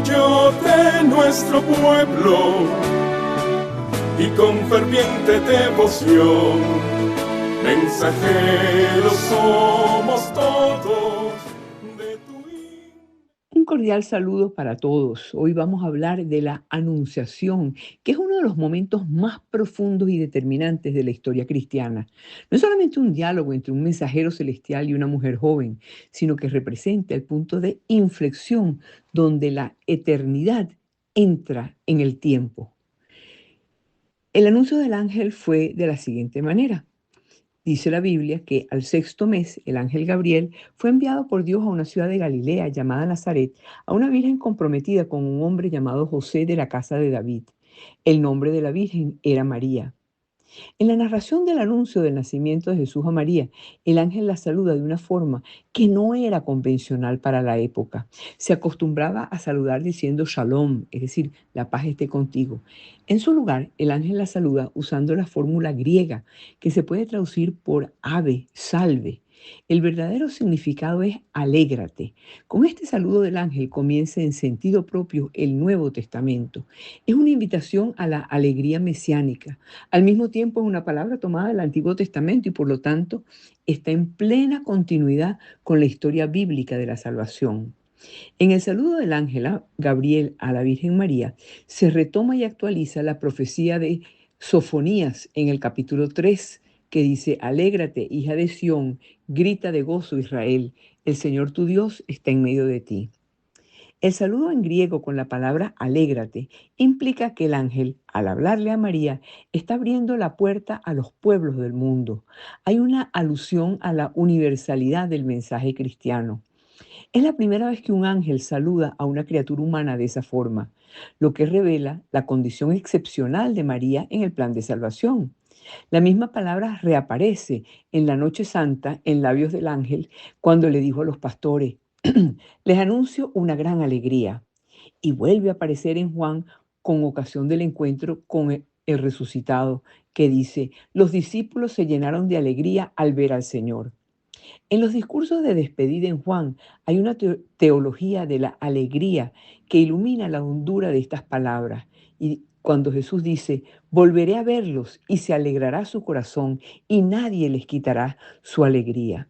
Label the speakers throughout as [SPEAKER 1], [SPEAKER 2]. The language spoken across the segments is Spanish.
[SPEAKER 1] orgullo de nuestro pueblo y con ferviente devoción, mensajeros somos todos de tu
[SPEAKER 2] Un cordial saludo para todos. Hoy vamos a hablar de la Anunciación, que es uno de los momentos más profundos y determinantes de la historia cristiana. No es solamente un diálogo entre un mensajero celestial y una mujer joven, sino que representa el punto de inflexión donde la eternidad entra en el tiempo. El anuncio del ángel fue de la siguiente manera. Dice la Biblia que al sexto mes el ángel Gabriel fue enviado por Dios a una ciudad de Galilea llamada Nazaret, a una virgen comprometida con un hombre llamado José de la casa de David. El nombre de la virgen era María. En la narración del anuncio del nacimiento de Jesús a María, el ángel la saluda de una forma que no era convencional para la época. Se acostumbraba a saludar diciendo Shalom, es decir, la paz esté contigo. En su lugar, el ángel la saluda usando la fórmula griega, que se puede traducir por ave, salve. El verdadero significado es alégrate. Con este saludo del ángel comienza en sentido propio el Nuevo Testamento. Es una invitación a la alegría mesiánica. Al mismo tiempo es una palabra tomada del Antiguo Testamento y por lo tanto está en plena continuidad con la historia bíblica de la salvación. En el saludo del ángel Gabriel a la Virgen María se retoma y actualiza la profecía de Sofonías en el capítulo 3, que dice: alégrate, hija de Sión, grita de gozo Israel, el Señor tu Dios está en medio de ti. El saludo en griego con la palabra alégrate implica que el ángel, al hablarle a María, está abriendo la puerta a los pueblos del mundo. Hay una alusión a la universalidad del mensaje cristiano. Es la primera vez que un ángel saluda a una criatura humana de esa forma, lo que revela la condición excepcional de María en el plan de salvación. La misma palabra reaparece en la noche santa en labios del ángel cuando le dijo a los pastores: les anuncio una gran alegría. Y vuelve a aparecer en Juan con ocasión del encuentro con el resucitado, que dice: los discípulos se llenaron de alegría al ver al Señor. En los discursos de despedida en Juan hay una teología de la alegría que ilumina la hondura de estas palabras. Y cuando Jesús dice: volveré a verlos y se alegrará su corazón y nadie les quitará su alegría.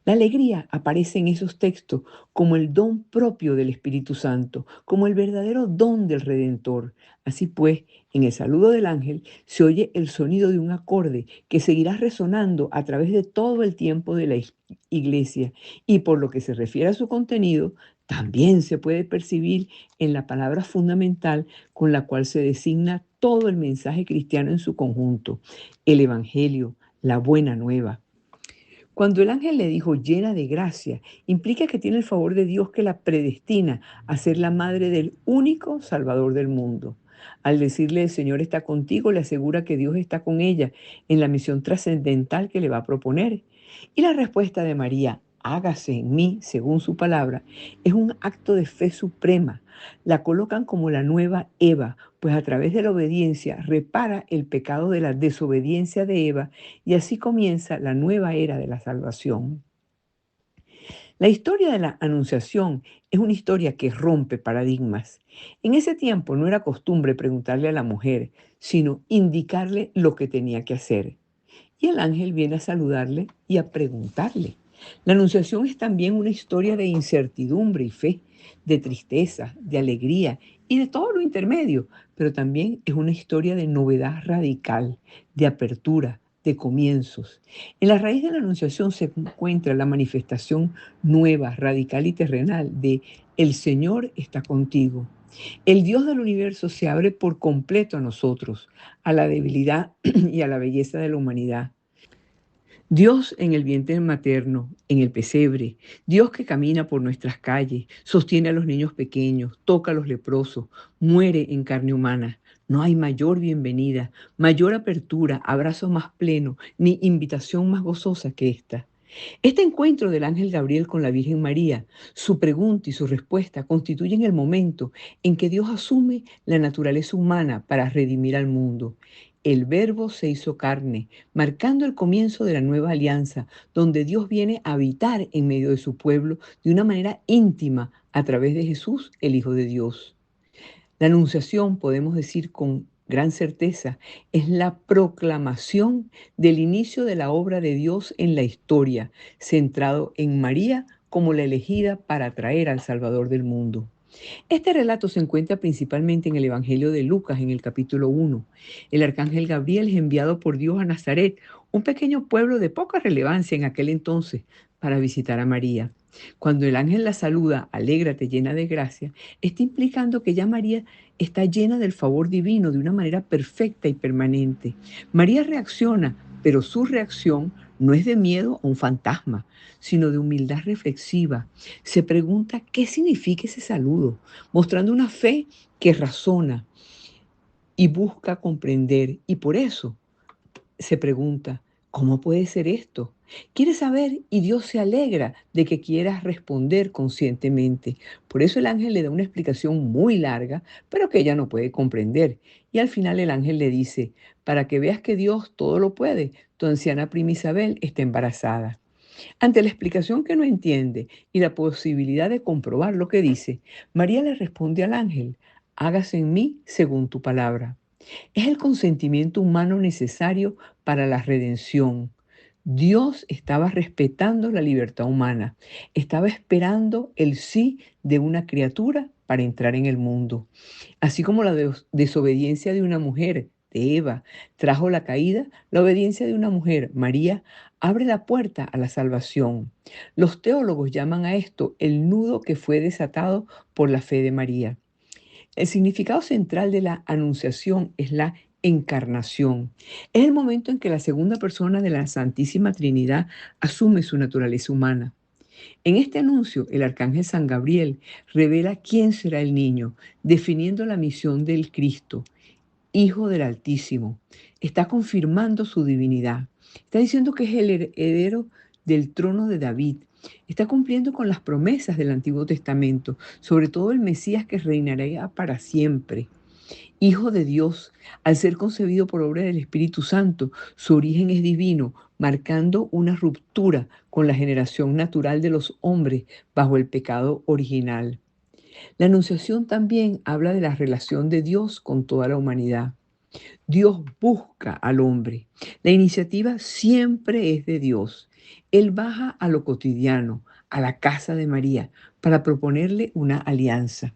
[SPEAKER 2] La alegría aparece en esos textos como el don propio del Espíritu Santo, como el verdadero don del Redentor. Así pues, en el saludo del ángel se oye el sonido de un acorde que seguirá resonando a través de todo el tiempo de la iglesia, y por lo que se refiere a su contenido, también se puede percibir en la palabra fundamental con la cual se designa todo el mensaje cristiano en su conjunto: el Evangelio, la buena nueva. Cuando el ángel le dijo llena de gracia, implica que tiene el favor de Dios que la predestina a ser la madre del único Salvador del mundo. Al decirle el Señor está contigo, le asegura que Dios está con ella en la misión trascendental que le va a proponer. Y la respuesta de María, hágase en mí según su palabra, es un acto de fe suprema. La colocan como la nueva Eva, pues a través de la obediencia repara el pecado de la desobediencia de Eva y así comienza la nueva era de la salvación. La historia de la Anunciación es una historia que rompe paradigmas. En ese tiempo no era costumbre preguntarle a la mujer, sino indicarle lo que tenía que hacer. Y el ángel viene a saludarle y a preguntarle. La Anunciación es también una historia de incertidumbre y fe, de tristeza, de alegría y de todo lo intermedio, pero también es una historia de novedad radical, de apertura, de comienzos. En la raíz de la Anunciación se encuentra la manifestación nueva, radical y terrenal de el Señor está contigo. El Dios del universo se abre por completo a nosotros, a la debilidad y a la belleza de la humanidad. Dios en el vientre materno, en el pesebre, Dios que camina por nuestras calles, sostiene a los niños pequeños, toca a los leprosos, muere en carne humana. No hay mayor bienvenida, mayor apertura, abrazo más pleno, ni invitación más gozosa que esta. Este encuentro del ángel Gabriel con la Virgen María, su pregunta y su respuesta constituyen el momento en que Dios asume la naturaleza humana para redimir al mundo. El Verbo se hizo carne, marcando el comienzo de la nueva alianza, donde Dios viene a habitar en medio de su pueblo de una manera íntima a través de Jesús, el Hijo de Dios. La anunciación, podemos decir con gran certeza, es la proclamación del inicio de la obra de Dios en la historia, centrado en María como la elegida para traer al Salvador del mundo. Este relato se encuentra principalmente en el Evangelio de Lucas, en el capítulo 1. El arcángel Gabriel es enviado por Dios a Nazaret, un pequeño pueblo de poca relevancia en aquel entonces, para visitar a María. Cuando el ángel la saluda, alégrate llena de gracia, está implicando que ya María está llena del favor divino de una manera perfecta y permanente. María reacciona, pero su reacción no es de miedo a un fantasma, sino de humildad reflexiva. Se pregunta qué significa ese saludo, mostrando una fe que razona y busca comprender. Y por eso se pregunta, ¿cómo puede ser esto? Quiere saber y Dios se alegra de que quieras responder conscientemente. Por eso el ángel le da una explicación muy larga, pero que ella no puede comprender. Y al final el ángel le dice, para que veas que Dios todo lo puede, tu anciana prima Isabel está embarazada. Ante la explicación que no entiende y la posibilidad de comprobar lo que dice, María le responde al ángel, hágase en mí según tu palabra. Es el consentimiento humano necesario para la redención. Dios estaba respetando la libertad humana, estaba esperando el sí de una criatura para entrar en el mundo. Así como la desobediencia de una mujer, de Eva, trajo la caída, la obediencia de una mujer, María, abre la puerta a la salvación. Los teólogos llaman a esto el nudo que fue desatado por la fe de María. El significado central de la anunciación es la encarnación. Es el momento en que la segunda persona de la Santísima Trinidad asume su naturaleza humana. En este anuncio, el arcángel San Gabriel revela quién será el niño, definiendo la misión del Cristo, Hijo del Altísimo. Está confirmando su divinidad. Está diciendo que es el heredero del trono de David. Está cumpliendo con las promesas del Antiguo Testamento, sobre todo el Mesías que reinará para siempre. Hijo de Dios, al ser concebido por obra del Espíritu Santo, su origen es divino, marcando una ruptura con la generación natural de los hombres bajo el pecado original. La Anunciación también habla de la relación de Dios con toda la humanidad. Dios busca al hombre. La iniciativa siempre es de Dios. Él baja a lo cotidiano, a la casa de María, para proponerle una alianza.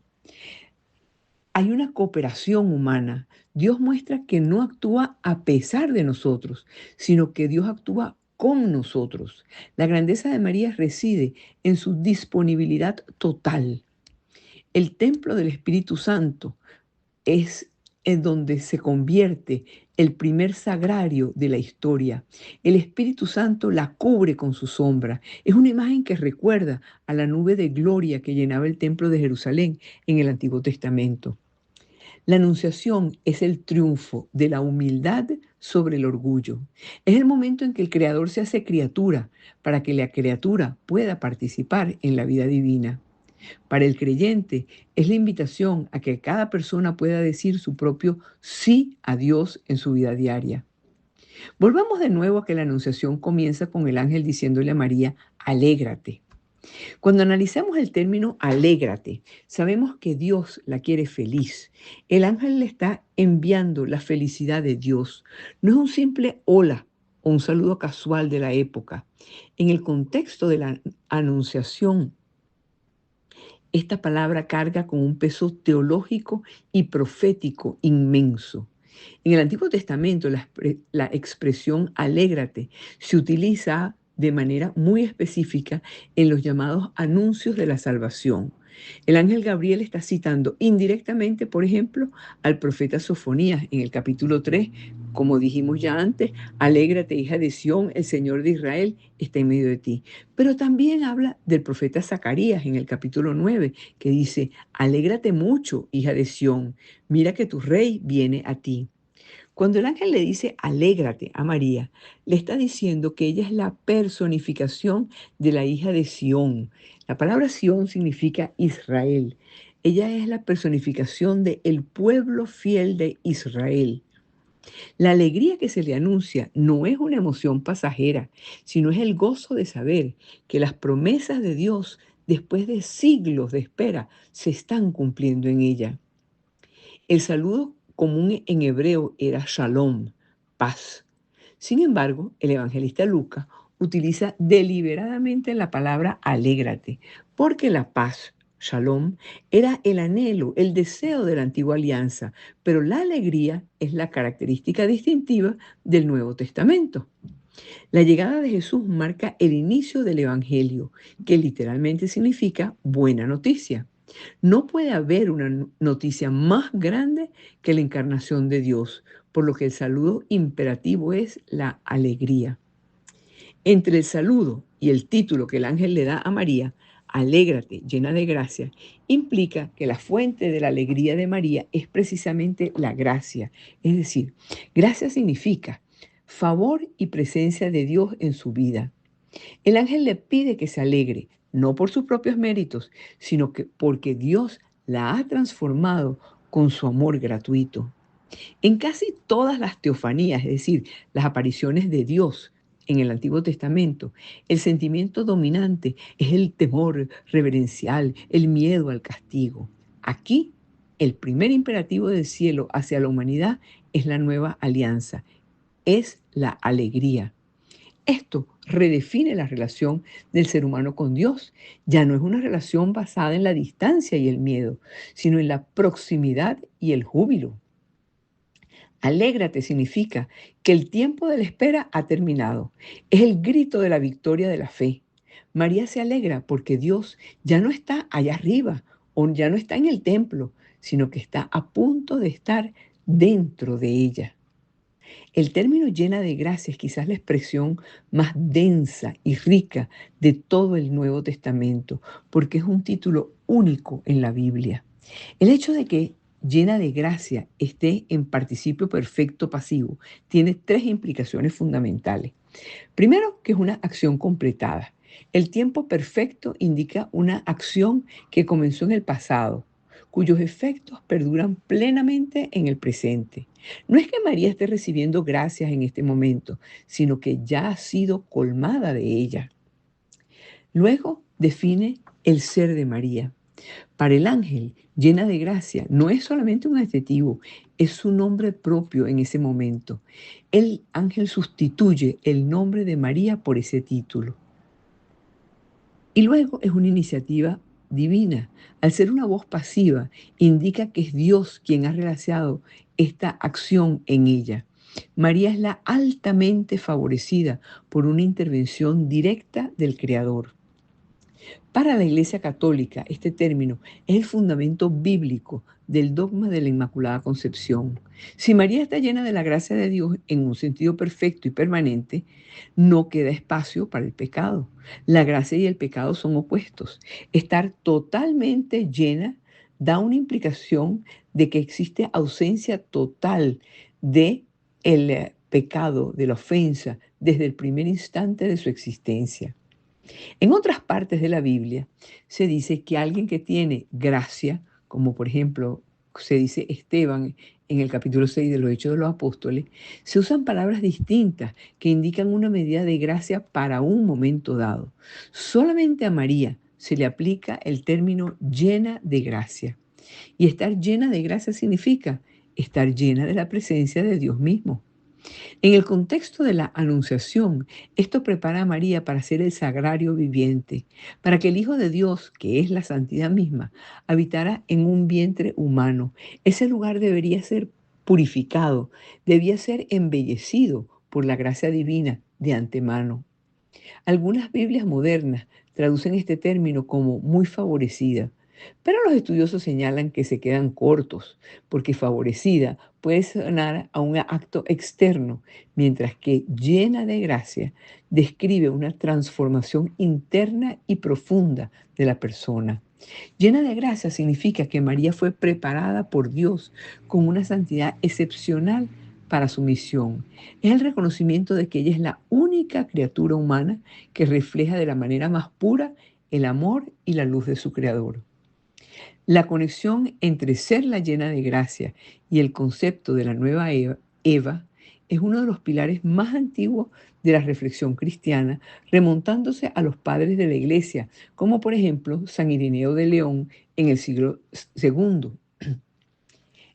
[SPEAKER 2] Hay una cooperación humana. Dios muestra que no actúa a pesar de nosotros, sino que Dios actúa con nosotros. La grandeza de María reside en su disponibilidad total. El templo del Espíritu Santo es en donde se convierte el primer sagrario de la historia. El Espíritu Santo la cubre con su sombra. Es una imagen que recuerda a la nube de gloria que llenaba el templo de Jerusalén en el Antiguo Testamento. La anunciación es el triunfo de la humildad sobre el orgullo. Es el momento en que el Creador se hace criatura para que la criatura pueda participar en la vida divina. Para el creyente es la invitación a que cada persona pueda decir su propio sí a Dios en su vida diaria. Volvamos de nuevo a que la anunciación comienza con el ángel diciéndole a María, alégrate. Cuando analizamos el término alégrate, sabemos que Dios la quiere feliz. El ángel le está enviando la felicidad de Dios. No es un simple hola o un saludo casual de la época. En el contexto de la anunciación, esta palabra carga con un peso teológico y profético inmenso. En el Antiguo Testamento, la expresión alégrate se utiliza de manera muy específica en los llamados anuncios de la salvación. El ángel Gabriel está citando indirectamente, por ejemplo, al profeta Sofonías en el capítulo 3, como dijimos ya antes, alégrate, hija de Sión, el Señor de Israel está en medio de ti. Pero también habla del profeta Zacarías en el capítulo 9, que dice, alégrate mucho, hija de Sión, mira que tu rey viene a ti. Cuando el ángel le dice alégrate a María, le está diciendo que ella es la personificación de la hija de Sión. La palabra Sión significa Israel. Ella es la personificación del pueblo fiel de Israel. La alegría que se le anuncia no es una emoción pasajera, sino es el gozo de saber que las promesas de Dios, después de siglos de espera, se están cumpliendo en ella. El saludo común en hebreo era shalom, paz. Sin embargo, el evangelista Lucas utiliza deliberadamente la palabra alégrate, porque la paz, shalom, era el anhelo, el deseo de la antigua alianza, pero la alegría es la característica distintiva del Nuevo Testamento. La llegada de Jesús marca el inicio del Evangelio, que literalmente significa buena noticia. No puede haber una noticia más grande que la encarnación de Dios, por lo que el saludo imperativo es la alegría. Entre el saludo y el título que el ángel le da a María, alégrate, llena de gracia, implica que la fuente de la alegría de María es precisamente la gracia. Es decir, gracia significa favor y presencia de Dios en su vida. El ángel le pide que se alegre, no por sus propios méritos, sino que porque Dios la ha transformado con su amor gratuito. En casi todas las teofanías, es decir, las apariciones de Dios en el Antiguo Testamento, el sentimiento dominante es el temor reverencial, el miedo al castigo. Aquí, el primer imperativo del cielo hacia la humanidad es la nueva alianza, es la alegría. Esto redefine la relación del ser humano con Dios. Ya no es una relación basada en la distancia y el miedo, sino en la proximidad y el júbilo. Alégrate significa que el tiempo de la espera ha terminado. Es el grito de la victoria de la fe. María se alegra porque Dios ya no está allá arriba o ya no está en el templo, sino que está a punto de estar dentro de ella. El término llena de gracia es quizás la expresión más densa y rica de todo el Nuevo Testamento, porque es un título único en la Biblia. El hecho de que llena de gracia esté en participio perfecto pasivo tiene tres implicaciones fundamentales. Primero, que es una acción completada. El tiempo perfecto indica una acción que comenzó en el pasado, cuyos efectos perduran plenamente en el presente. No es que María esté recibiendo gracias en este momento, sino que ya ha sido colmada de ella. Luego define el ser de María. Para el ángel, llena de gracia, no es solamente un adjetivo, es su nombre propio en ese momento. El ángel sustituye el nombre de María por ese título. Y luego es una iniciativa divina. Al ser una voz pasiva, indica que es Dios quien ha realizado esta acción en ella. María es la altamente favorecida por una intervención directa del Creador. Para la Iglesia Católica, este término es el fundamento bíblico del dogma de la Inmaculada Concepción. Si María está llena de la gracia de Dios en un sentido perfecto y permanente, no queda espacio para el pecado. La gracia y el pecado son opuestos. Estar totalmente llena da una implicación de que existe ausencia total de el pecado, de la ofensa, desde el primer instante de su existencia. En otras partes de la Biblia se dice que alguien que tiene gracia, como por ejemplo se dice Esteban en el capítulo 6 de los Hechos de los Apóstoles, se usan palabras distintas que indican una medida de gracia para un momento dado. Solamente a María se le aplica el término llena de gracia. Y estar llena de gracia significa estar llena de la presencia de Dios mismo. En el contexto de la Anunciación, esto prepara a María para ser el sagrario viviente, para que el Hijo de Dios, que es la santidad misma, habitara en un vientre humano. Ese lugar debería ser purificado, debía ser embellecido por la gracia divina de antemano. Algunas Biblias modernas traducen este término como muy favorecida, pero los estudiosos señalan que se quedan cortos, porque favorecida puede sonar a un acto externo, mientras que llena de gracia describe una transformación interna y profunda de la persona. Llena de gracia significa que María fue preparada por Dios con una santidad excepcional para su misión. Es el reconocimiento de que ella es la única criatura humana que refleja de la manera más pura el amor y la luz de su Creador. La conexión entre ser la llena de gracia y el concepto de la nueva Eva Eva es uno de los pilares más antiguos de la reflexión cristiana, remontándose a los padres de la Iglesia, como por ejemplo San Ireneo de León en el siglo II.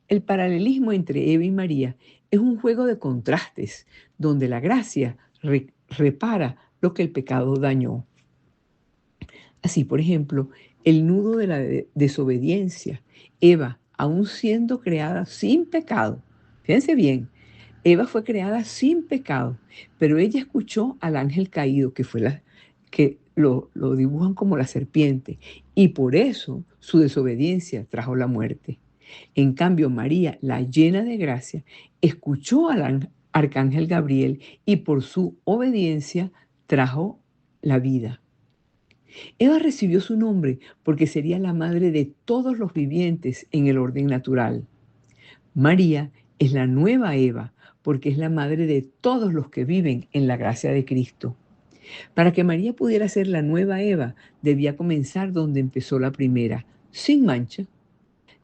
[SPEAKER 2] El paralelismo entre Eva y María es un juego de contrastes, donde la gracia repara lo que el pecado dañó. Así, por ejemplo, el nudo de la desobediencia. Eva, aun siendo creada sin pecado, fíjense bien, Eva fue creada sin pecado, pero ella escuchó al ángel caído, que lo dibujan como la serpiente, y por eso su desobediencia trajo la muerte. En cambio, María, la llena de gracia, escuchó al arcángel Gabriel y por su obediencia trajo la vida. Eva recibió su nombre porque sería la madre de todos los vivientes en el orden natural. María es la nueva Eva porque es la madre de todos los que viven en la gracia de Cristo. Para que María pudiera ser la nueva Eva, debía comenzar donde empezó la primera, sin mancha.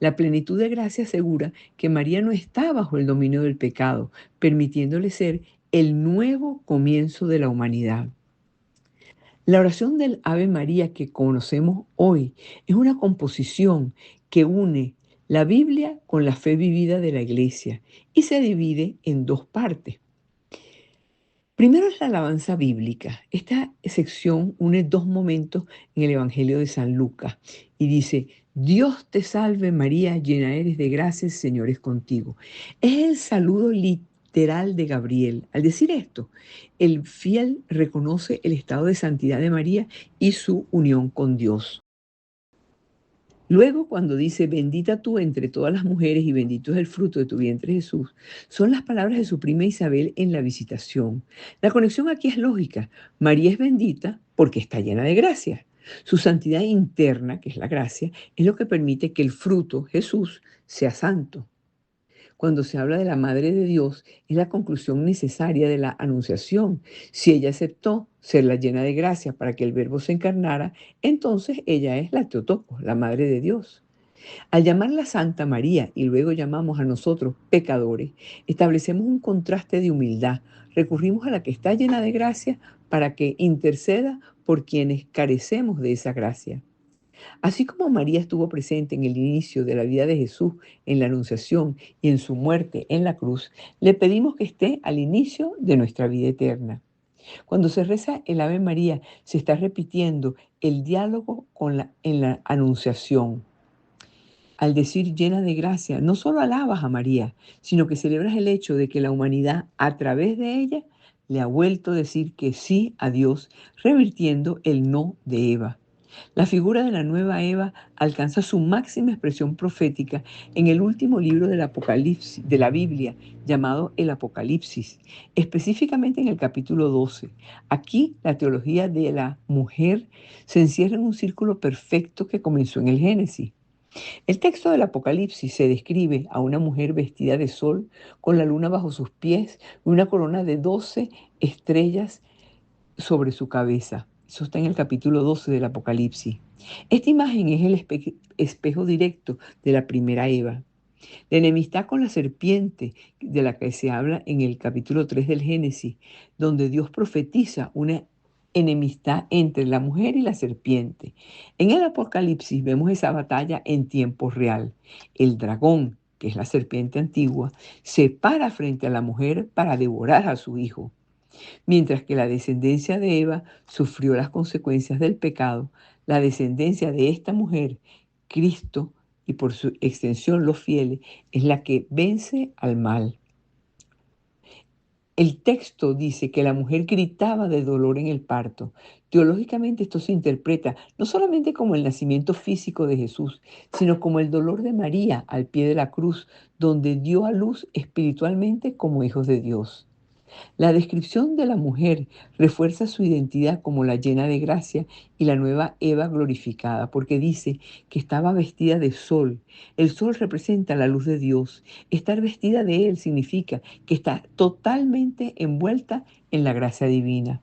[SPEAKER 2] La plenitud de gracia asegura que María no está bajo el dominio del pecado, permitiéndole ser el nuevo comienzo de la humanidad. La oración del Ave María que conocemos hoy es una composición que une la Biblia con la fe vivida de la Iglesia y se divide en dos partes. Primero es la alabanza bíblica. Esta sección une dos momentos en el Evangelio de San Lucas y dice: Dios te salve María, llena eres de gracia, el Señor es contigo. Es el saludo literal de Gabriel. Al decir esto, el fiel reconoce el estado de santidad de María y su unión con Dios. Luego, cuando dice, bendita tú entre todas las mujeres y bendito es el fruto de tu vientre Jesús, son las palabras de su prima Isabel en la visitación. La conexión aquí es lógica. María es bendita porque está llena de gracia. Su santidad interna, que es la gracia, es lo que permite que el fruto, Jesús, sea santo. Cuando se habla de la Madre de Dios, es la conclusión necesaria de la anunciación. Si ella aceptó ser la llena de gracia para que el Verbo se encarnara, entonces ella es la Teotocos, la Madre de Dios. Al llamarla Santa María y luego llamamos a nosotros pecadores, establecemos un contraste de humildad. Recurrimos a la que está llena de gracia para que interceda por quienes carecemos de esa gracia. Así como María estuvo presente en el inicio de la vida de Jesús, en la Anunciación y en su muerte en la cruz, le pedimos que esté al inicio de nuestra vida eterna. Cuando se reza el Ave María, se está repitiendo el diálogo en la Anunciación. Al decir llena de gracia, no solo alabas a María, sino que celebras el hecho de que la humanidad, a través de ella, le ha vuelto a decir que sí a Dios, revirtiendo el no de Eva. La figura de la nueva Eva alcanza su máxima expresión profética en el último libro del Apocalipsis, de la Biblia, llamado el Apocalipsis, específicamente en el capítulo 12. Aquí la teología de la mujer se encierra en un círculo perfecto que comenzó en el Génesis. El texto del Apocalipsis se describe a una mujer vestida de sol, con la luna bajo sus pies y una corona de 12 estrellas sobre su cabeza. Eso está en el capítulo 12 del Apocalipsis. Esta imagen es el espejo directo de la primera Eva. La enemistad con la serpiente, de la que se habla en el capítulo 3 del Génesis, donde Dios profetiza una enemistad entre la mujer y la serpiente. En el Apocalipsis vemos esa batalla en tiempo real. El dragón, que es la serpiente antigua, se para frente a la mujer para devorar a su hijo. Mientras que la descendencia de Eva sufrió las consecuencias del pecado, la descendencia de esta mujer, Cristo, y por su extensión los fieles, es la que vence al mal. El texto dice que la mujer gritaba de dolor en el parto. Teológicamente esto se interpreta no solamente como el nacimiento físico de Jesús, sino como el dolor de María al pie de la cruz, donde dio a luz espiritualmente como hijos de Dios. La descripción de la mujer refuerza su identidad como la llena de gracia y la nueva Eva glorificada, porque dice que estaba vestida de sol. El sol representa la luz de Dios. Estar vestida de él significa que está totalmente envuelta en la gracia divina.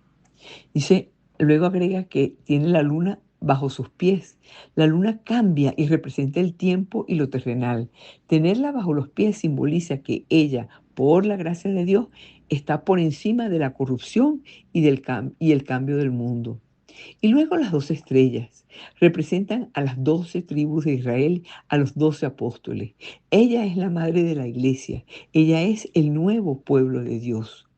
[SPEAKER 2] Dice, luego agrega que tiene la luna bajo sus pies. La luna cambia y representa el tiempo y lo terrenal. Tenerla bajo los pies simboliza que ella, por la gracia de Dios, está por encima de la corrupción y el cambio del mundo. Y luego las 12 estrellas representan a las 12 tribus de Israel, a los 12 apóstoles. Ella es la madre de la iglesia. Ella es el nuevo pueblo de Dios.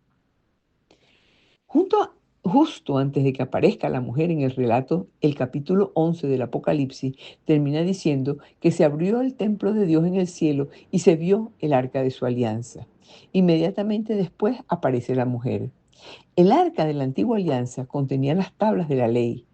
[SPEAKER 2] Justo antes de que aparezca la mujer en el relato, el capítulo 11 del Apocalipsis termina diciendo que se abrió el templo de Dios en el cielo y se vio el arca de su alianza. Inmediatamente después aparece la mujer. El arca de la antigua alianza contenía las tablas de la ley,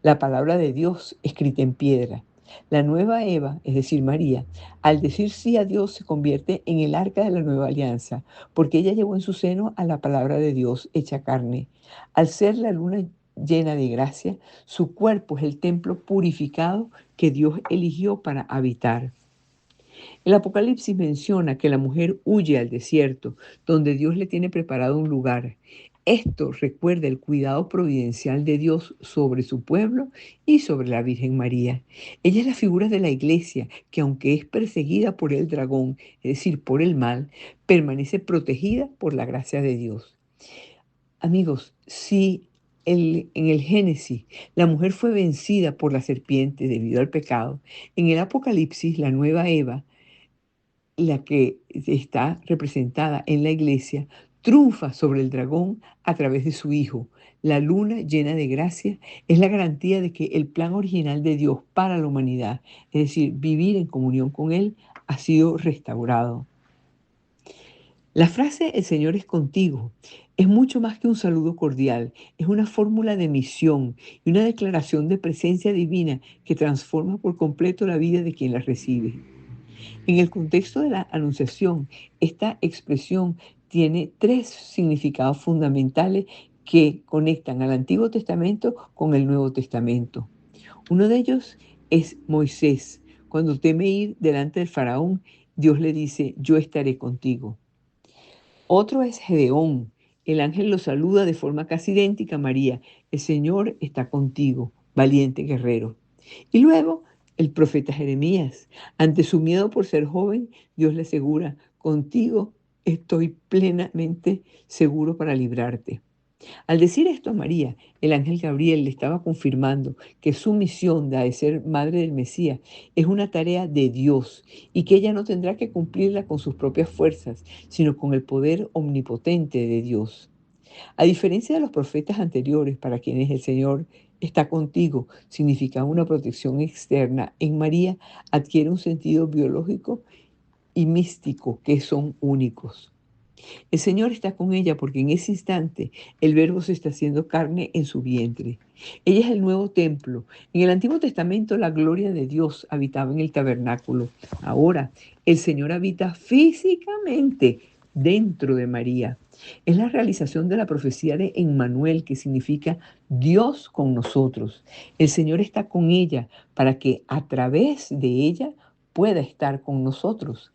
[SPEAKER 2] la palabra de Dios escrita en piedra. La nueva Eva, es decir, María, al decir sí a Dios se convierte en el arca de la nueva alianza, porque ella llevó en su seno a la palabra de Dios hecha carne. Al ser la luna llena de gracia, su cuerpo es el templo purificado que Dios eligió para habitar. El Apocalipsis menciona que la mujer huye al desierto, donde Dios le tiene preparado un lugar. Esto recuerda el cuidado providencial de Dios sobre su pueblo y sobre la Virgen María. Ella es la figura de la iglesia que, aunque es perseguida por el dragón, es decir, por el mal, permanece protegida por la gracia de Dios. Amigos, si en el Génesis la mujer fue vencida por la serpiente debido al pecado, en el Apocalipsis la nueva Eva, la que está representada en la iglesia, triunfa sobre el dragón a través de su Hijo. La luna llena de gracia es la garantía de que el plan original de Dios para la humanidad, es decir, vivir en comunión con Él, ha sido restaurado. La frase "El Señor es contigo" es mucho más que un saludo cordial, es una fórmula de misión y una declaración de presencia divina que transforma por completo la vida de quien la recibe. En el contexto de la Anunciación, esta expresión tiene 3 significados fundamentales que conectan al Antiguo Testamento con el Nuevo Testamento. Uno de ellos es Moisés. Cuando teme ir delante del faraón, Dios le dice: yo estaré contigo. Otro es Gedeón. El ángel lo saluda de forma casi idéntica a María: el Señor está contigo, valiente guerrero. Y luego el profeta Jeremías, ante su miedo por ser joven, Dios le asegura: contigo estoy plenamente seguro para librarte. Al decir esto a María, el ángel Gabriel le estaba confirmando que su misión de ser madre del Mesías es una tarea de Dios y que ella no tendrá que cumplirla con sus propias fuerzas, sino con el poder omnipotente de Dios. A diferencia de los profetas anteriores, para quienes el Señor está contigo significaba una protección externa, en María adquiere un sentido biológico y místico que son únicos. El Señor está con ella porque en ese instante el Verbo se está haciendo carne en su vientre. Ella es el nuevo templo. En el Antiguo Testamento la gloria de Dios habitaba en el tabernáculo. Ahora el Señor habita físicamente dentro de María. Es la realización de la profecía de Emmanuel, que significa Dios con nosotros. El Señor está con ella para que a través de ella pueda estar con nosotros.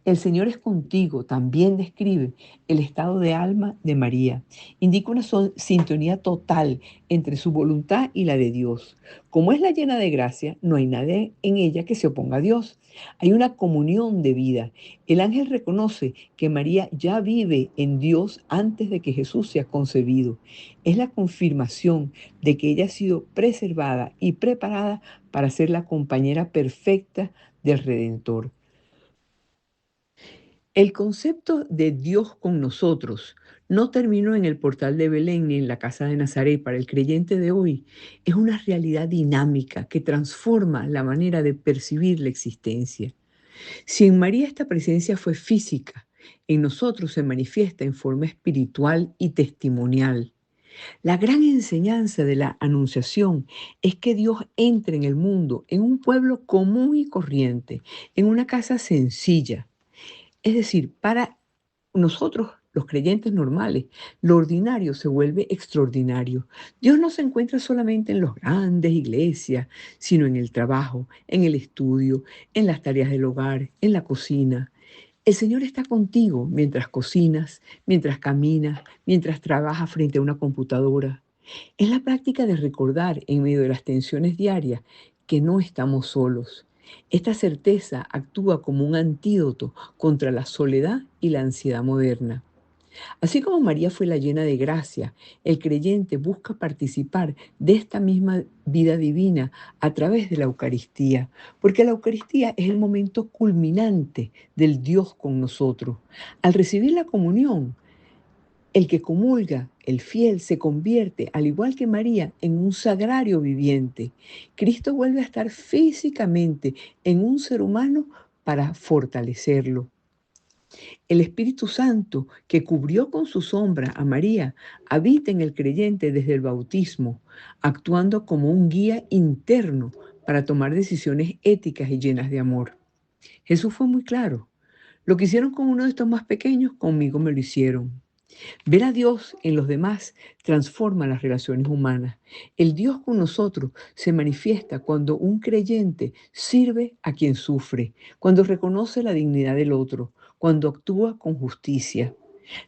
[SPEAKER 2] El Señor es contigo también describe el estado de alma de María. Indica una sintonía total entre su voluntad y la de Dios. Como es la llena de gracia, no hay nada en ella que se oponga a Dios. Hay una comunión de vida. El ángel reconoce que María ya vive en Dios antes de que Jesús sea concebido. Es la confirmación de que ella ha sido preservada y preparada para ser la compañera perfecta del Redentor. El concepto de Dios con nosotros no terminó en el portal de Belén ni en la casa de Nazaret. Para el creyente de hoy es una realidad dinámica que transforma la manera de percibir la existencia. Si en María esta presencia fue física, en nosotros se manifiesta en forma espiritual y testimonial. La gran enseñanza de la Anunciación es que Dios entra en el mundo, en un pueblo común y corriente, en una casa sencilla. Es decir, para nosotros, los creyentes normales, lo ordinario se vuelve extraordinario. Dios no se encuentra solamente en las grandes iglesias, sino en el trabajo, en el estudio, en las tareas del hogar, en la cocina. El Señor está contigo mientras cocinas, mientras caminas, mientras trabajas frente a una computadora. Es la práctica de recordar en medio de las tensiones diarias que no estamos solos. Esta certeza actúa como un antídoto contra la soledad y la ansiedad moderna. Así como María fue la llena de gracia, el creyente busca participar de esta misma vida divina a través de la Eucaristía, porque la Eucaristía es el momento culminante del Dios con nosotros. Al recibir la comunión, el que comulga, el fiel, se convierte, al igual que María, en un sagrario viviente. Cristo vuelve a estar físicamente en un ser humano para fortalecerlo. El Espíritu Santo, que cubrió con su sombra a María, habita en el creyente desde el bautismo, actuando como un guía interno para tomar decisiones éticas y llenas de amor. Jesús fue muy claro. Lo que hicieron con uno de estos más pequeños, conmigo me lo hicieron. Ver a Dios en los demás transforma las relaciones humanas. El Dios con nosotros se manifiesta cuando un creyente sirve a quien sufre, cuando reconoce la dignidad del otro, cuando actúa con justicia.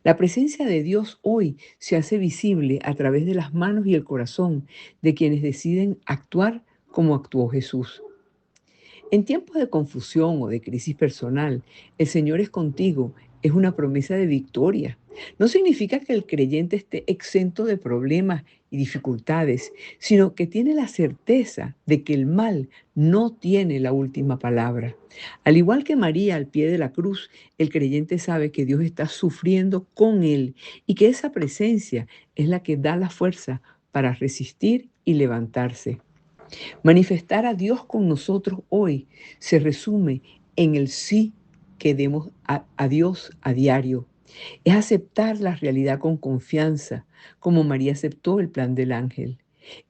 [SPEAKER 2] La presencia de Dios hoy se hace visible a través de las manos y el corazón de quienes deciden actuar como actuó Jesús. En tiempos de confusión o de crisis personal, el Señor es contigo, es una promesa de victoria. No significa que el creyente esté exento de problemas y dificultades, sino que tiene la certeza de que el mal no tiene la última palabra. Al igual que María al pie de la cruz, el creyente sabe que Dios está sufriendo con él y que esa presencia es la que da la fuerza para resistir y levantarse. Manifestar a Dios con nosotros hoy se resume en el sí que demos a Dios a diario. Es aceptar la realidad con confianza, como María aceptó el plan del ángel.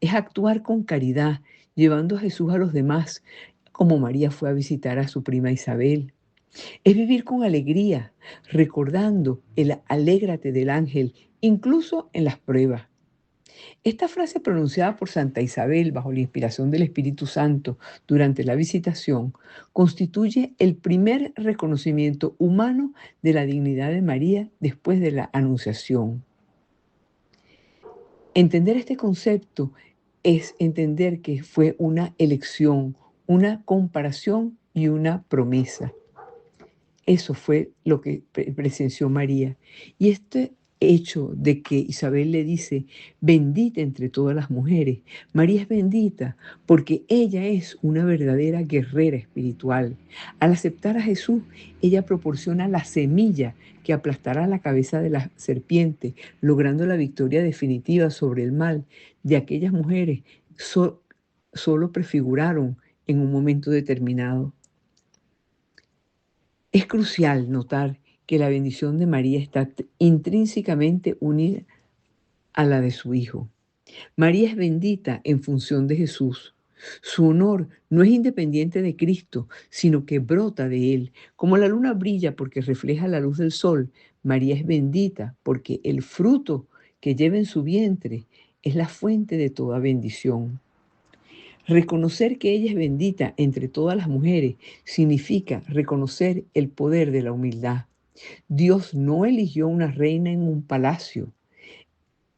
[SPEAKER 2] Es actuar con caridad, llevando a Jesús a los demás, como María fue a visitar a su prima Isabel. Es vivir con alegría, recordando el alégrate del ángel, incluso en las pruebas. Esta frase pronunciada por Santa Isabel bajo la inspiración del Espíritu Santo durante la visitación constituye el primer reconocimiento humano de la dignidad de María después de la Anunciación. Entender este concepto es entender que fue una elección, una comparación y una promesa. Eso fue lo que presenció María. Y este hecho de que Isabel le dice, bendita entre todas las mujeres, María es bendita porque ella es una verdadera guerrera espiritual. Al aceptar a Jesús, ella proporciona la semilla que aplastará la cabeza de la serpiente, logrando la victoria definitiva sobre el mal de aquellas mujeres solo prefiguraron en un momento determinado. Es crucial notar que la bendición de María está intrínsecamente unida a la de su Hijo. María es bendita en función de Jesús. Su honor no es independiente de Cristo, sino que brota de Él. Como la luna brilla porque refleja la luz del sol, María es bendita porque el fruto que lleva en su vientre es la fuente de toda bendición. Reconocer que ella es bendita entre todas las mujeres significa reconocer el poder de la humildad. Dios no eligió una reina en un palacio,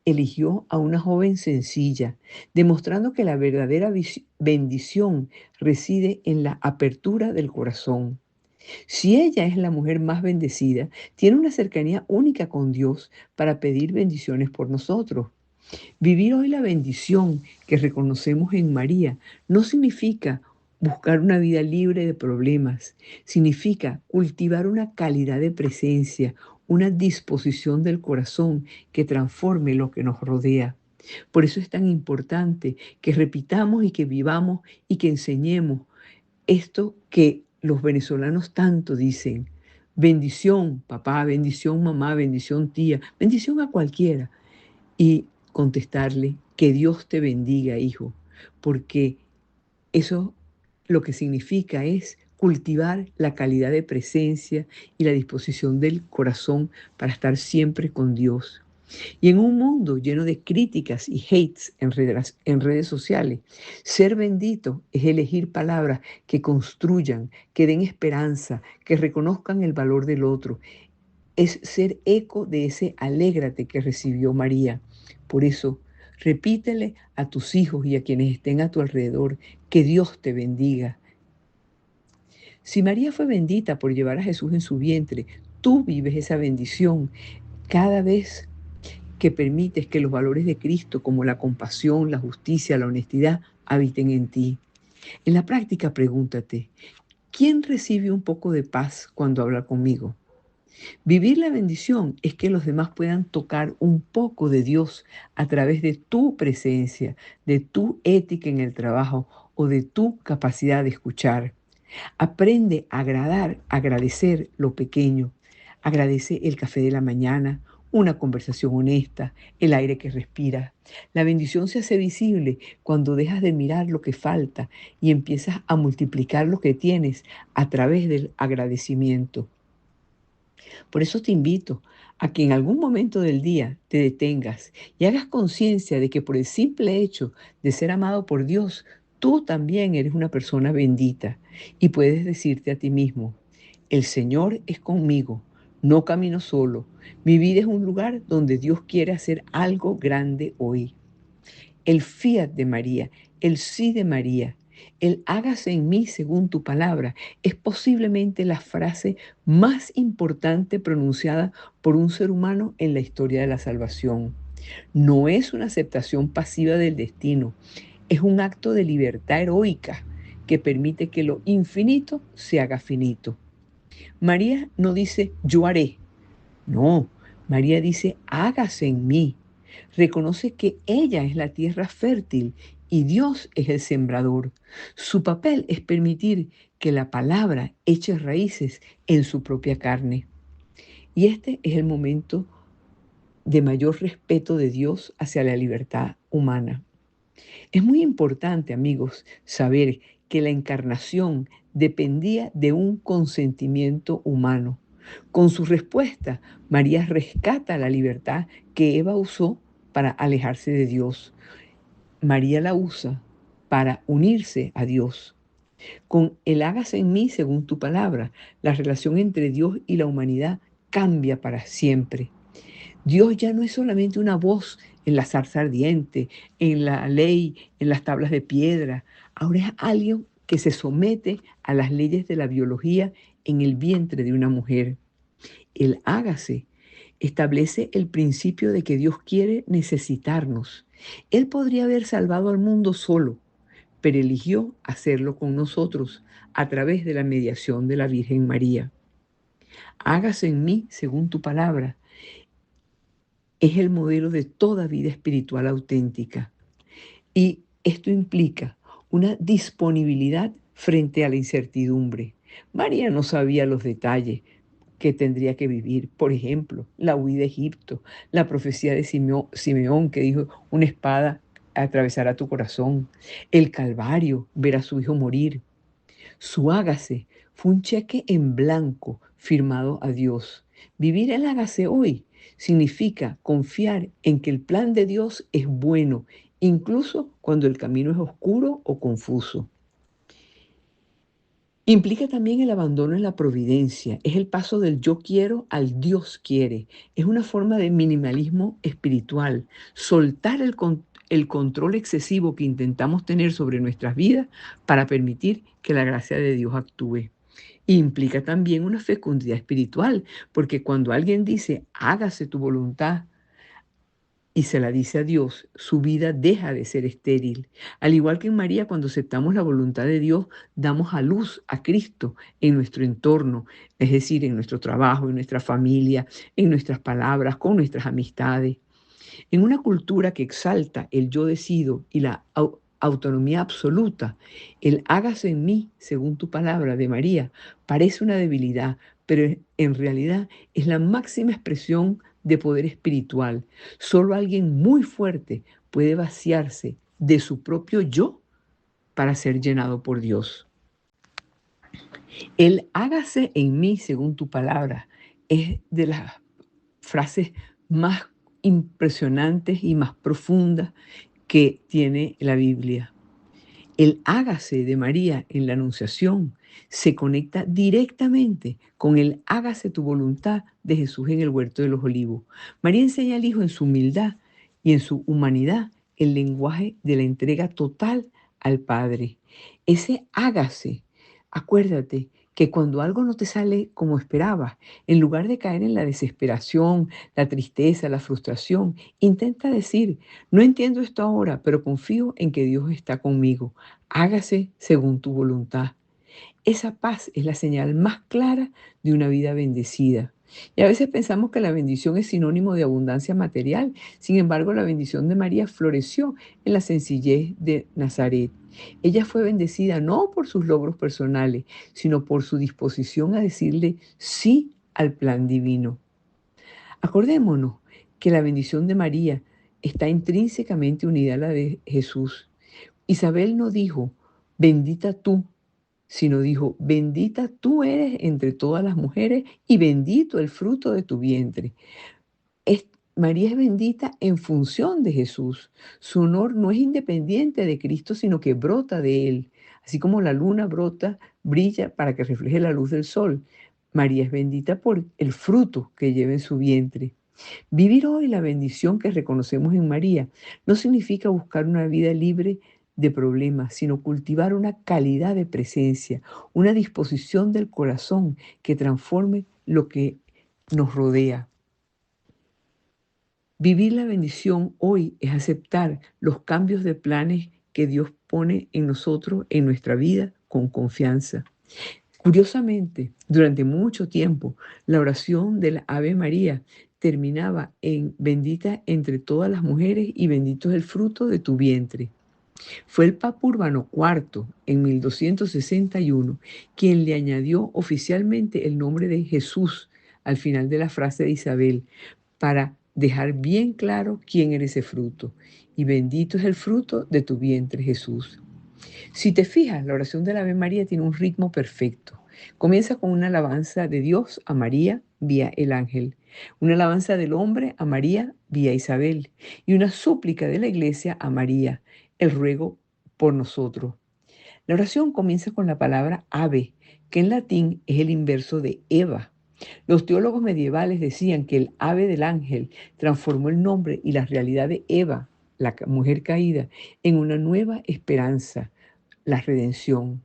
[SPEAKER 2] eligió a una joven sencilla, demostrando que la verdadera bendición reside en la apertura del corazón. Si ella es la mujer más bendecida, tiene una cercanía única con Dios para pedir bendiciones por nosotros. Vivir hoy la bendición que reconocemos en María no significa buscar una vida libre de problemas, significa cultivar una calidad de presencia, una disposición del corazón que transforme lo que nos rodea. Por eso es tan importante que repitamos y que vivamos y que enseñemos esto que los venezolanos tanto dicen. Bendición, papá, bendición, mamá, bendición, tía, bendición a cualquiera. Y contestarle, que Dios te bendiga, hijo, porque eso lo que significa es cultivar la calidad de presencia y la disposición del corazón para estar siempre con Dios. Y en un mundo lleno de críticas y hates en redes sociales, ser bendito es elegir palabras que construyan, que den esperanza, que reconozcan el valor del otro. Es ser eco de ese alégrate que recibió María. Por eso, Repítele a tus hijos y a quienes estén a tu alrededor que Dios te bendiga. Si María fue bendita por llevar a Jesús en su vientre, tú vives esa bendición cada vez que permites que los valores de Cristo, como la compasión, la justicia, la honestidad, habiten en ti. En la práctica, pregúntate, ¿quién recibe un poco de paz cuando habla conmigo? Vivir la bendición es que los demás puedan tocar un poco de Dios a través de tu presencia, de tu ética en el trabajo o de tu capacidad de escuchar. Aprende a agradecer lo pequeño. Agradece el café de la mañana, una conversación honesta, el aire que respiras. La bendición se hace visible cuando dejas de mirar lo que falta y empiezas a multiplicar lo que tienes a través del agradecimiento. Por eso te invito a que en algún momento del día te detengas y hagas conciencia de que por el simple hecho de ser amado por Dios, tú también eres una persona bendita y puedes decirte a ti mismo, el Señor es conmigo, no camino solo, mi vida es un lugar donde Dios quiere hacer algo grande hoy. El fiat de María, el sí de María, el hágase en mí según tu palabra, es posiblemente la frase más importante pronunciada por un ser humano en la historia de la salvación. No es una aceptación pasiva del destino, es un acto de libertad heroica que permite que lo infinito se haga finito. María no dice yo haré, no, María dice hágase en mí. Reconoce que ella es la tierra fértil y Dios es el sembrador. Su papel es permitir que la palabra eche raíces en su propia carne. Y este es el momento de mayor respeto de Dios hacia la libertad humana. Es muy importante, amigos, saber que la encarnación dependía de un consentimiento humano. Con su respuesta, María rescata la libertad que Eva usó para alejarse de Dios. María la usa para unirse a Dios. Con el hágase en mí según tu palabra, la relación entre Dios y la humanidad cambia para siempre. Dios ya no es solamente una voz en la zarza ardiente, en la ley, en las tablas de piedra. Ahora es alguien que se somete a las leyes de la biología en el vientre de una mujer. El hágase establece el principio de que Dios quiere necesitarnos. Él podría haber salvado al mundo solo, pero eligió hacerlo con nosotros a través de la mediación de la Virgen María. Hágase en mí según tu palabra. Es el modelo de toda vida espiritual auténtica. Y esto implica una disponibilidad frente a la incertidumbre. María no sabía los detalles que tendría que vivir. Por ejemplo, la huida de Egipto, la profecía de Simeón que dijo, una espada atravesará tu corazón, el Calvario, ver a su hijo morir. Su hágase fue un cheque en blanco firmado a Dios. Vivir el hágase hoy significa confiar en que el plan de Dios es bueno, incluso cuando el camino es oscuro o confuso. Implica también el abandono en la providencia. Es el paso del yo quiero al Dios quiere. Es una forma de minimalismo espiritual. Soltar el control excesivo que intentamos tener sobre nuestras vidas para permitir que la gracia de Dios actúe. Implica también una fecundidad espiritual, porque cuando alguien dice, hágase tu voluntad, y se la dice a Dios, su vida deja de ser estéril. Al igual que en María, cuando aceptamos la voluntad de Dios, damos a luz a Cristo en nuestro entorno, es decir, en nuestro trabajo, en nuestra familia, en nuestras palabras, con nuestras amistades. En una cultura que exalta el yo decido y la autonomía absoluta, el hágase en mí, según tu palabra de María, parece una debilidad, pero en realidad es la máxima expresión de poder espiritual. Solo alguien muy fuerte puede vaciarse de su propio yo para ser llenado por Dios. El hágase en mí según tu palabra es de las frases más impresionantes y más profundas que tiene la Biblia. El hágase de María en la Anunciación se conecta directamente con el hágase tu voluntad de Jesús en el huerto de los olivos. María enseña al Hijo en su humildad y en su humanidad el lenguaje de la entrega total al Padre. Ese hágase, acuérdate que cuando algo no te sale como esperabas, en lugar de caer en la desesperación, la tristeza, la frustración, intenta decir, no entiendo esto ahora, pero confío en que Dios está conmigo. Hágase según tu voluntad. Esa paz es la señal más clara de una vida bendecida. Y a veces pensamos que la bendición es sinónimo de abundancia material. Sin embargo, la bendición de María floreció en la sencillez de Nazaret. Ella fue bendecida no por sus logros personales, sino por su disposición a decirle sí al plan divino. Acordémonos que la bendición de María está intrínsecamente unida a la de Jesús. Isabel no dijo, bendita tú, sino dijo, bendita tú eres entre todas las mujeres y bendito el fruto de tu vientre. Es- María es bendita en función de Jesús. Su honor no es independiente de Cristo, sino que brota de Él. Así como la luna brota, brilla para que refleje la luz del sol. María es bendita por el fruto que lleva en su vientre. Vivir hoy la bendición que reconocemos en María no significa buscar una vida libre de problemas, sino cultivar una calidad de presencia, una disposición del corazón que transforme lo que nos rodea. Vivir la bendición hoy es aceptar los cambios de planes que Dios pone en nosotros, en nuestra vida, con confianza. Curiosamente, durante mucho tiempo, la oración de la Ave María terminaba en bendita entre todas las mujeres y bendito es el fruto de tu vientre. Fue el Papa Urbano IV, en 1261, quien le añadió oficialmente el nombre de Jesús al final de la frase de Isabel, para dejar bien claro quién era ese fruto. Y bendito es el fruto de tu vientre, Jesús. Si te fijas, la oración de la Ave María tiene un ritmo perfecto. Comienza con una alabanza de Dios a María vía el ángel, una alabanza del hombre a María vía Isabel y una súplica de la iglesia a María, el ruego por nosotros. La oración comienza con la palabra ave, que en latín es el inverso de Eva. Los teólogos medievales decían que el ave del ángel transformó el nombre y la realidad de Eva, la mujer caída, en una nueva esperanza, la redención.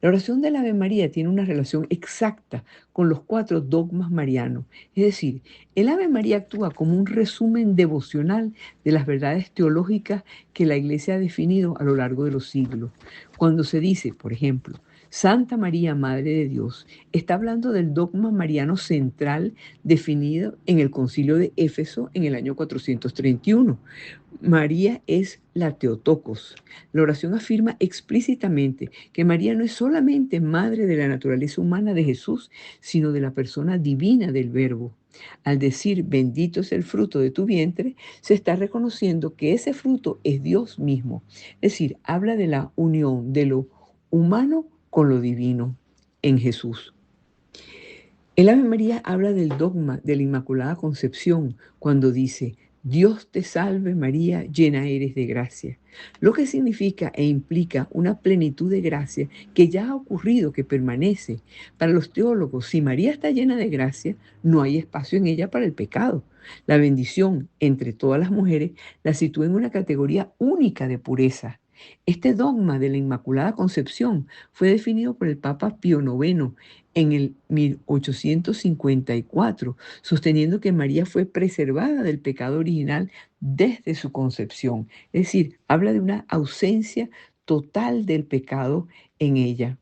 [SPEAKER 2] La oración del Ave María tiene una relación exacta con los 4 dogmas marianos. Es decir, el Ave María actúa como un resumen devocional de las verdades teológicas que la Iglesia ha definido a lo largo de los siglos. Cuando se dice, por ejemplo, Santa María, Madre de Dios, está hablando del dogma mariano central definido en el Concilio de Éfeso en el año 431. María es la Teotocos. La oración afirma explícitamente que María no es solamente madre de la naturaleza humana de Jesús, sino de la persona divina del Verbo. Al decir bendito es el fruto de tu vientre, se está reconociendo que ese fruto es Dios mismo. Es decir, habla de la unión de lo humano con lo divino en Jesús. El Ave María habla del dogma de la Inmaculada Concepción cuando dice, Dios te salve María, llena eres de gracia, lo que significa e implica una plenitud de gracia que ya ha ocurrido, que permanece. Para los teólogos, si María está llena de gracia, no hay espacio en ella para el pecado. La bendición entre todas las mujeres la sitúa en una categoría única de pureza. Este dogma de la Inmaculada Concepción fue definido por el Papa Pío IX en el 1854, sosteniendo que María fue preservada del pecado original desde su concepción. Es decir, habla de una ausencia total del pecado en ella.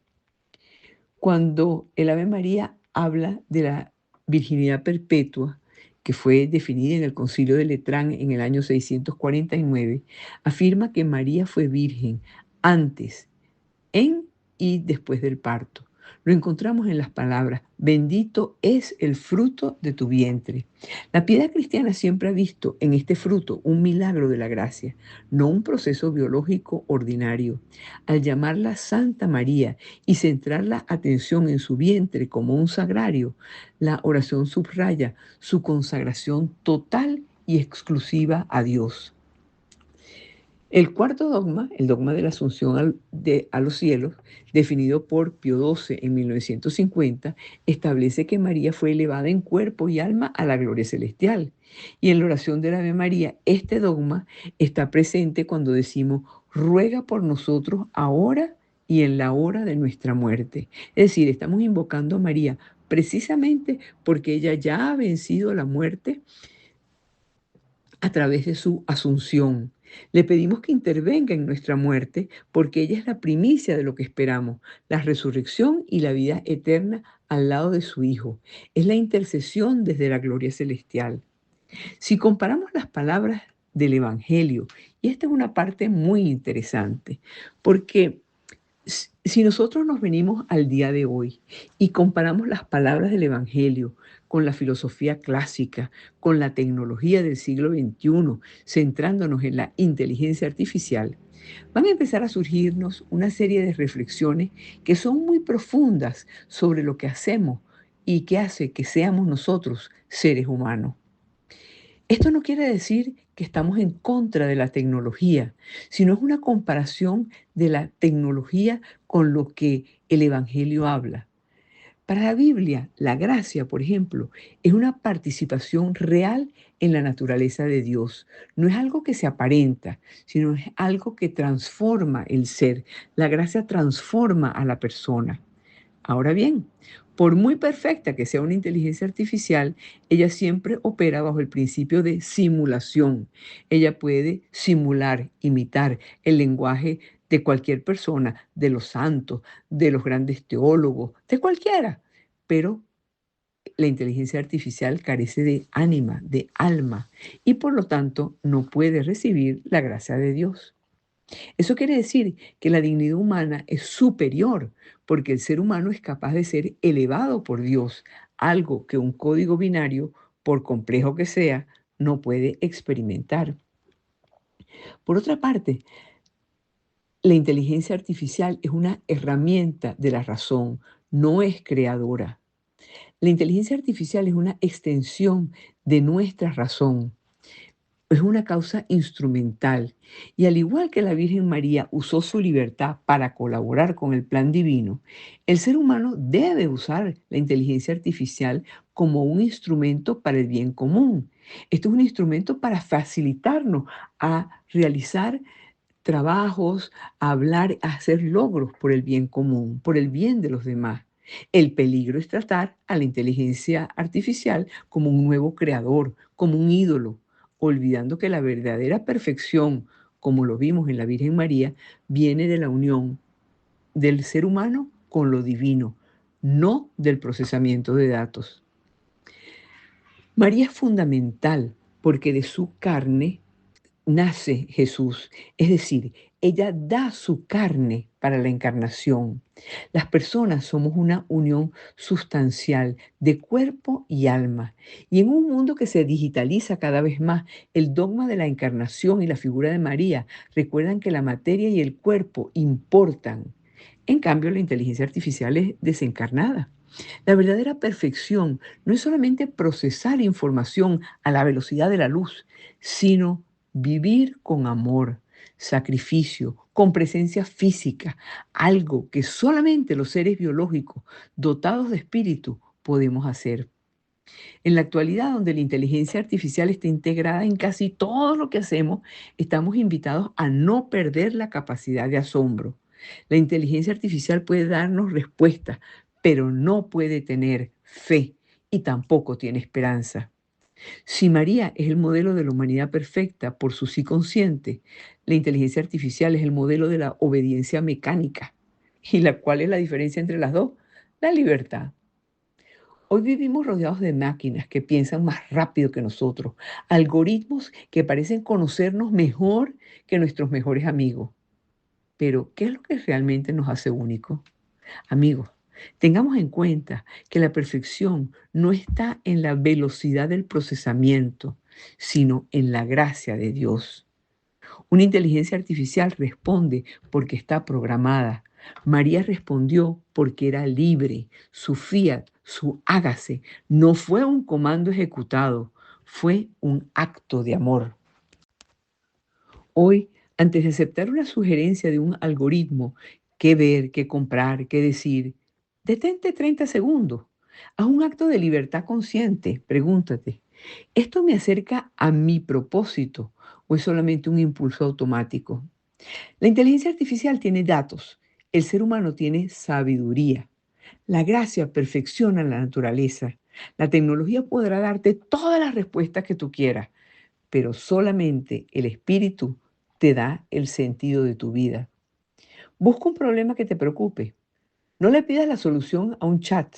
[SPEAKER 2] Cuando el Ave María habla de la virginidad perpetua, que fue definida en el Concilio de Letrán en el año 649, afirma que María fue virgen antes, en y después del parto. Lo encontramos en las palabras, bendito es el fruto de tu vientre. La piedad cristiana siempre ha visto en este fruto un milagro de la gracia, no un proceso biológico ordinario. Al llamarla Santa María y centrar la atención en su vientre como un sagrario, la oración subraya su consagración total y exclusiva a Dios. El cuarto dogma, el dogma de la Asunción a los cielos, definido por Pío XII en 1950, establece que María fue elevada en cuerpo y alma a la gloria celestial. Y en la oración del Ave María, este dogma está presente cuando decimos, ruega por nosotros ahora y en la hora de nuestra muerte. Es decir, estamos invocando a María precisamente porque ella ya ha vencido la muerte a través de su asunción. Le pedimos que intervenga en nuestra muerte porque ella es la primicia de lo que esperamos, la resurrección y la vida eterna al lado de su Hijo. Es la intercesión desde la gloria celestial. Si comparamos las palabras del Evangelio, y esta es una parte muy interesante, porque si nosotros nos venimos al día de hoy y comparamos las palabras del Evangelio con la filosofía clásica, con la tecnología del siglo XXI, centrándonos en la inteligencia artificial, van a empezar a surgirnos una serie de reflexiones que son muy profundas sobre lo que hacemos y que hace que seamos nosotros seres humanos. Esto no quiere decir que estamos en contra de la tecnología, sino es una comparación de la tecnología con lo que el Evangelio habla. Para la Biblia, la gracia, por ejemplo, es una participación real en la naturaleza de Dios. No es algo que se aparenta, sino es algo que transforma el ser. La gracia transforma a la persona. Ahora bien, por muy perfecta que sea una inteligencia artificial, ella siempre opera bajo el principio de simulación. Ella puede simular, imitar el lenguaje de cualquier persona, de los santos, de los grandes teólogos, de cualquiera. Pero la inteligencia artificial carece de ánima, de alma, y por lo tanto no puede recibir la gracia de Dios. Eso quiere decir que la dignidad humana es superior, porque el ser humano es capaz de ser elevado por Dios, algo que un código binario, por complejo que sea, no puede experimentar. Por otra parte, la inteligencia artificial es una herramienta de la razón, no es creadora. La inteligencia artificial es una extensión de nuestra razón. Es una causa instrumental. Y al igual que la Virgen María usó su libertad para colaborar con el plan divino, el ser humano debe usar la inteligencia artificial como un instrumento para el bien común. Esto es un instrumento para facilitarnos a realizar trabajos, a hablar, a hacer logros por el bien común, por el bien de los demás. El peligro es tratar a la inteligencia artificial como un nuevo creador, como un ídolo, olvidando que la verdadera perfección, como lo vimos en la Virgen María, viene de la unión del ser humano con lo divino, no del procesamiento de datos. María es fundamental porque de su carne nace Jesús, es decir, ella da su carne para la encarnación. Las personas somos una unión sustancial de cuerpo y alma. Y en un mundo que se digitaliza cada vez más, el dogma de la encarnación y la figura de María recuerdan que la materia y el cuerpo importan. En cambio, la inteligencia artificial es desencarnada. La verdadera perfección no es solamente procesar información a la velocidad de la luz, sino vivir con amor, sacrificio, con presencia física, algo que solamente los seres biológicos dotados de espíritu podemos hacer. En la actualidad, donde la inteligencia artificial está integrada en casi todo lo que hacemos, estamos invitados a no perder la capacidad de asombro. La inteligencia artificial puede darnos respuestas, pero no puede tener fe y tampoco tiene esperanza. Si María es el modelo de la humanidad perfecta por su sí consciente, la inteligencia artificial es el modelo de la obediencia mecánica. ¿Y cuál es la diferencia entre las dos? La libertad. Hoy vivimos rodeados de máquinas que piensan más rápido que nosotros, algoritmos que parecen conocernos mejor que nuestros mejores amigos. Pero, ¿qué es lo que realmente nos hace únicos? Amigos, tengamos en cuenta que la perfección no está en la velocidad del procesamiento, sino en la gracia de Dios. Una inteligencia artificial responde porque está programada. María respondió porque era libre. Su fiat, su hágase, no fue un comando ejecutado, fue un acto de amor. Hoy, antes de aceptar una sugerencia de un algoritmo, qué ver, qué comprar, qué decir, detente 30 segundos. Haz un acto de libertad consciente. Pregúntate, ¿Esto me acerca a mi propósito o es solamente un impulso automático? La inteligencia artificial tiene datos, el ser humano tiene sabiduría. La gracia perfecciona la naturaleza. La tecnología podrá darte todas las respuestas que tú quieras, pero solamente el espíritu te da el sentido de tu vida. Busca un problema que te preocupe. No le pidas la solución a un chat.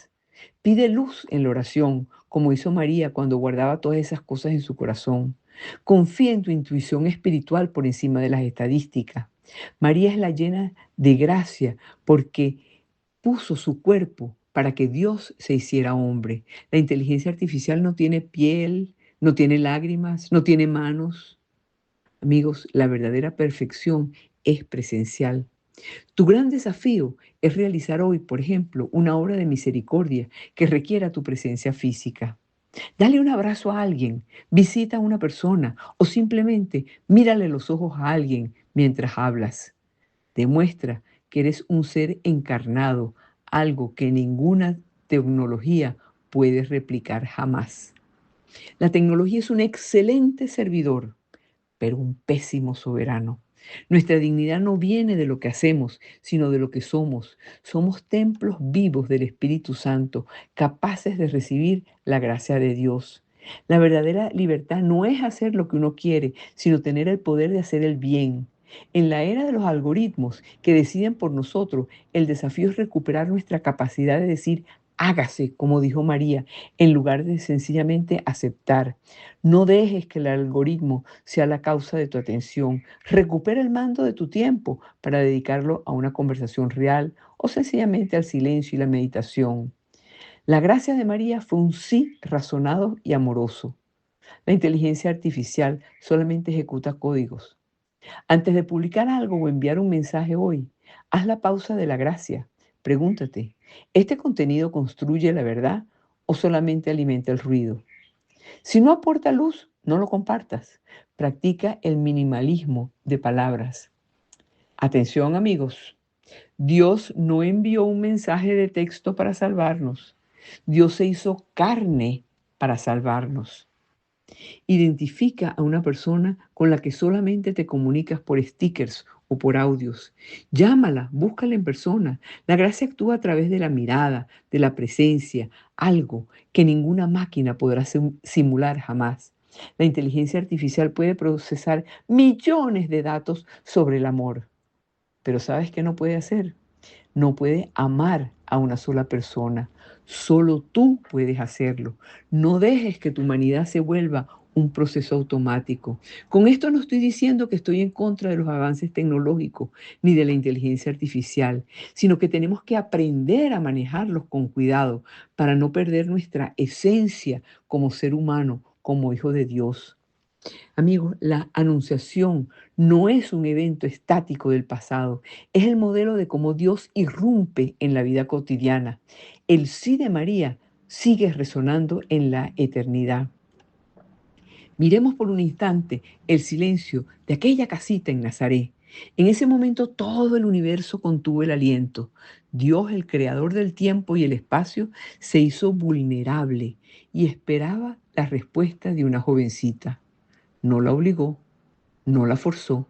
[SPEAKER 2] Pide luz en la oración, como hizo María cuando guardaba todas esas cosas en su corazón. Confía en tu intuición espiritual por encima de las estadísticas. María es la llena de gracia porque puso su cuerpo para que Dios se hiciera hombre. La inteligencia artificial no tiene piel, no tiene lágrimas, no tiene manos. Amigos, la verdadera perfección es presencial. Tu gran desafío es realizar hoy, por ejemplo, una obra de misericordia que requiera tu presencia física. Dale un abrazo a alguien, visita a una persona o simplemente mírale los ojos a alguien mientras hablas. Demuestra que eres un ser encarnado, algo que ninguna tecnología puede replicar jamás. La tecnología es un excelente servidor, pero un pésimo soberano. Nuestra dignidad no viene de lo que hacemos, sino de lo que somos. Somos templos vivos del Espíritu Santo, capaces de recibir la gracia de Dios. La verdadera libertad no es hacer lo que uno quiere, sino tener el poder de hacer el bien. En la era de los algoritmos que deciden por nosotros, el desafío es recuperar nuestra capacidad de decir hágase, como dijo María, en lugar de sencillamente aceptar. No dejes que el algoritmo sea la causa de tu atención. Recupera el mando de tu tiempo para dedicarlo a una conversación real o sencillamente al silencio y la meditación. La gracia de María fue un sí razonado y amoroso. La inteligencia artificial solamente ejecuta códigos. Antes de publicar algo o enviar un mensaje hoy, haz la pausa de la gracia. Pregúntate, ¿este contenido construye la verdad o solamente alimenta el ruido? Si no aporta luz, no lo compartas. Practica el minimalismo de palabras. Atención, amigos. Dios no envió un mensaje de texto para salvarnos. Dios se hizo carne para salvarnos. Identifica a una persona con la que solamente te comunicas por stickers o por audios. Llámala, búscala en persona. La gracia actúa a través de la mirada, de la presencia, algo que ninguna máquina podrá simular jamás. La inteligencia artificial puede procesar millones de datos sobre el amor. Pero ¿sabes qué no puede hacer? No puede amar a una sola persona. Solo tú puedes hacerlo. No dejes que tu humanidad se vuelva un proceso automático. Con esto no estoy diciendo que estoy en contra de los avances tecnológicos ni de la inteligencia artificial, sino que tenemos que aprender a manejarlos con cuidado para no perder nuestra esencia como ser humano, como hijo de Dios. Amigos, la anunciación no es un evento estático del pasado, es el modelo de cómo Dios irrumpe en la vida cotidiana. El sí de María sigue resonando en la eternidad. Miremos por un instante el silencio de aquella casita en Nazaret. En ese momento todo el universo contuvo el aliento. Dios, el creador del tiempo y el espacio, se hizo vulnerable y esperaba la respuesta de una jovencita. No la obligó, no la forzó,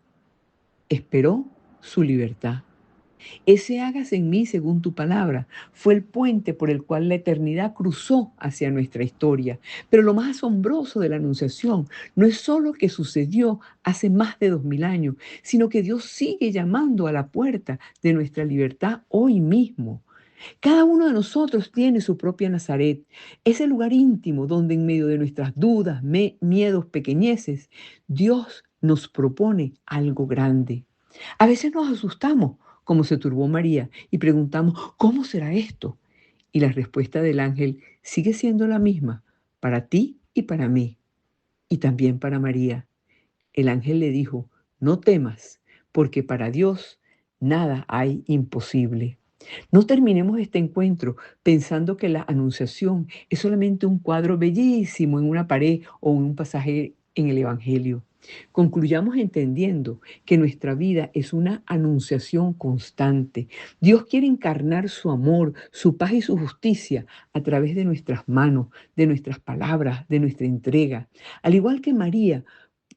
[SPEAKER 2] esperó su libertad. Ese hágase en mí según tu palabra fue el puente por el cual la eternidad cruzó hacia nuestra historia. Pero lo más asombroso de la Anunciación no es solo que sucedió hace más de 2000 años, sino que Dios sigue llamando a la puerta de nuestra libertad hoy mismo. Cada uno de nosotros tiene su propia Nazaret, ese lugar íntimo donde en medio de nuestras dudas, miedos, pequeñeces, Dios nos propone algo grande. A veces nos asustamos, como se turbó María, y preguntamos, ¿cómo será esto? Y la respuesta del ángel sigue siendo la misma, para ti y para mí, y también para María. El ángel le dijo, no temas, porque para Dios nada hay imposible. No terminemos este encuentro pensando que la anunciación es solamente un cuadro bellísimo en una pared o en un pasaje en el Evangelio. Concluyamos entendiendo que nuestra vida es una anunciación constante. Dios quiere encarnar su amor, su paz y su justicia a través de nuestras manos, de nuestras palabras, de nuestra entrega. Al igual que María,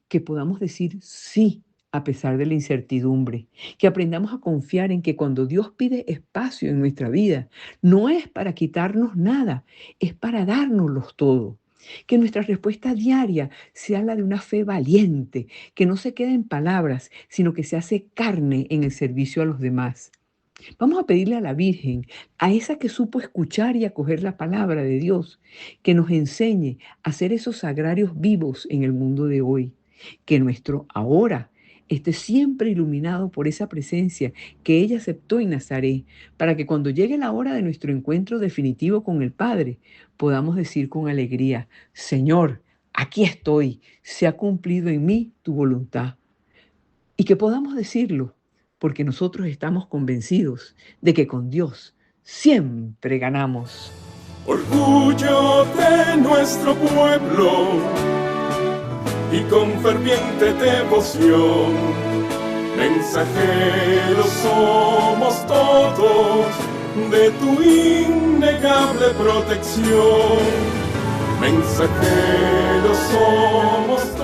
[SPEAKER 2] que podamos decir sí a pesar de la incertidumbre, que aprendamos a confiar en que cuando Dios pide espacio en nuestra vida, no es para quitarnos nada, es para dárnoslos todo. Que nuestra respuesta diaria sea la de una fe valiente, que no se queda en palabras, sino que se hace carne en el servicio a los demás. Vamos a pedirle a la Virgen, a esa que supo escuchar y acoger la palabra de Dios, que nos enseñe a ser esos sagrarios vivos en el mundo de hoy. Que nuestro ahora esté siempre iluminado por esa presencia que ella aceptó en Nazaret, para que cuando llegue la hora de nuestro encuentro definitivo con el Padre, podamos decir con alegría: Señor, aquí estoy, se ha cumplido en mí tu voluntad. Y que podamos decirlo, porque nosotros estamos convencidos de que con Dios siempre ganamos.
[SPEAKER 1] Orgullo de nuestro pueblo y con ferviente devoción, mensajeros somos todos de tu innegable protección. Mensajeros somos todos